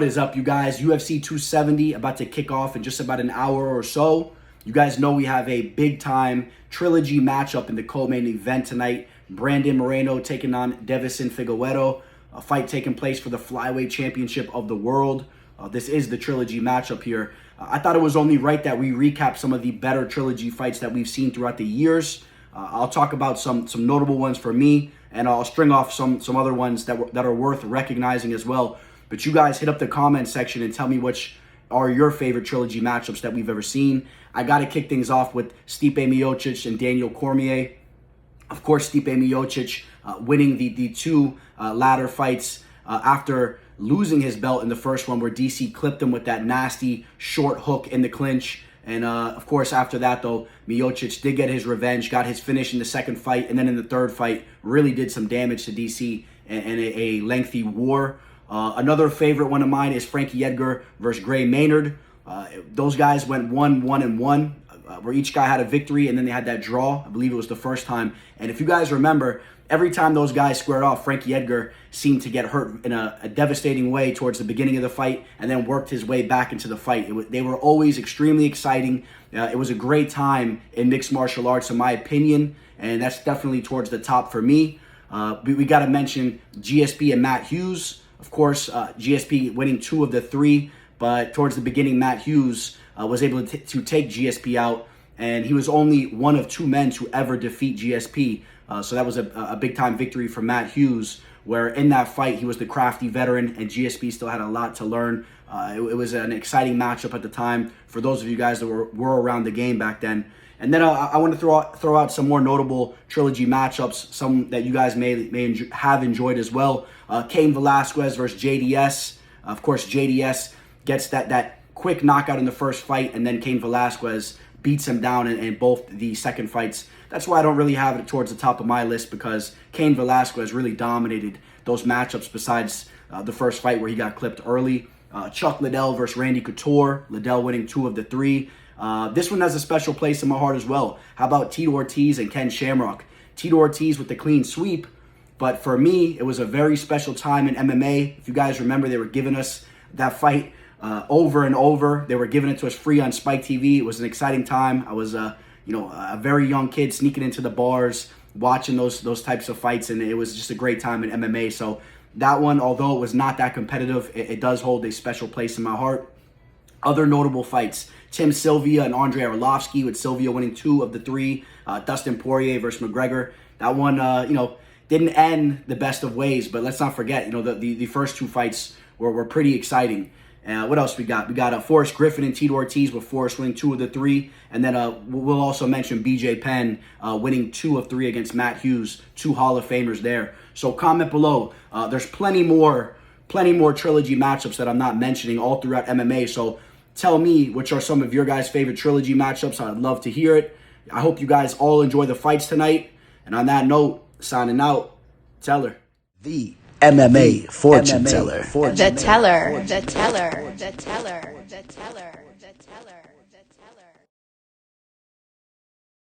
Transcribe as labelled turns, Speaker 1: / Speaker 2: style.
Speaker 1: What is up, you guys? UFC 270 about to kick off in just about an hour or so. You guys know we have a big-time trilogy matchup in the co-main event tonight. Brandon Moreno taking on Deiveson Figueiredo, a fight taking place for the flyweight championship of the world. This is the trilogy matchup here. I thought it was only right that we recap some of the better trilogy fights that we've seen throughout the years. I'll talk about some notable ones for me, and I'll string off some other ones that are worth recognizing as well. But you guys hit up the comment section and tell me which are your favorite trilogy matchups that we've ever seen. I got to kick things off with Stipe Miocic and Daniel Cormier. Of course, Stipe Miocic winning the two ladder fights after losing his belt in the first one, where DC clipped him with that nasty short hook in the clinch. And of course, after that, though, Miocic did get his revenge, got his finish in the second fight, and then in the third fight, really did some damage to DC in a lengthy war. Another favorite one of mine is Frankie Edgar versus Maynard. Those guys went 1-1-1, where each guy had a victory, and then they had that draw. I believe it was the first time. And if you guys remember, every time those guys squared off, Frankie Edgar seemed to get hurt in a devastating way towards the beginning of the fight, and then worked his way back into the fight. They were always extremely exciting. It was a great time in mixed martial arts, in my opinion, and that's definitely towards the top for me. We got to mention GSP and Matt Hughes. Of course, GSP winning 2 of the 3, but towards the beginning, Matt Hughes was able to take GSP out, and he was only one of 2 men to ever defeat GSP. So that was a big-time victory for Matt Hughes, where in that fight, he was the crafty veteran, and GSP still had a lot to learn. It was an exciting matchup at the time for those of you guys that were around the game back then. And then I want to throw out some more notable trilogy matchups, some that you guys may have enjoyed as well. Cain Velazquez versus JDS. Of course, JDS gets that quick knockout in the first fight, and then Cain Velazquez beats him down in both the second fights. That's why I don't really have it towards the top of my list, because Cain Velazquez really dominated those matchups besides the first fight where he got clipped early. Chuck Liddell versus Randy Couture. Liddell winning 2 of the 3. This one has a special place in my heart as well. How about Tito Ortiz and Ken Shamrock? Tito Ortiz with the clean sweep, but for me, it was a very special time in MMA. If you guys remember, they were giving us that fight over and over. They were giving it to us free on Spike TV. It was an exciting time. I was a very young kid sneaking into the bars, watching those types of fights, and it was just a great time in MMA. So that one, although it was not that competitive, it does hold a special place in my heart. Other notable fights: Tim Sylvia and Andrei Arlovsky, with Sylvia winning 2 of the 3. Dustin Poirier versus McGregor. That one, didn't end the best of ways, but let's not forget, the first 2 fights were pretty exciting. What else we got? We got Forrest Griffin and Tito Ortiz, with Forrest winning 2 of the 3. And then we'll also mention BJ Penn winning 2 of 3 against Matt Hughes, 2 Hall of Famers there. So comment below. There's plenty more trilogy matchups that I'm not mentioning all throughout MMA. So tell me which are some of your guys' favorite trilogy matchups. I'd love to hear it. I hope you guys all enjoy the fights tonight. And on that note, signing out, Teller.
Speaker 2: The MMA fortune teller.
Speaker 3: The teller.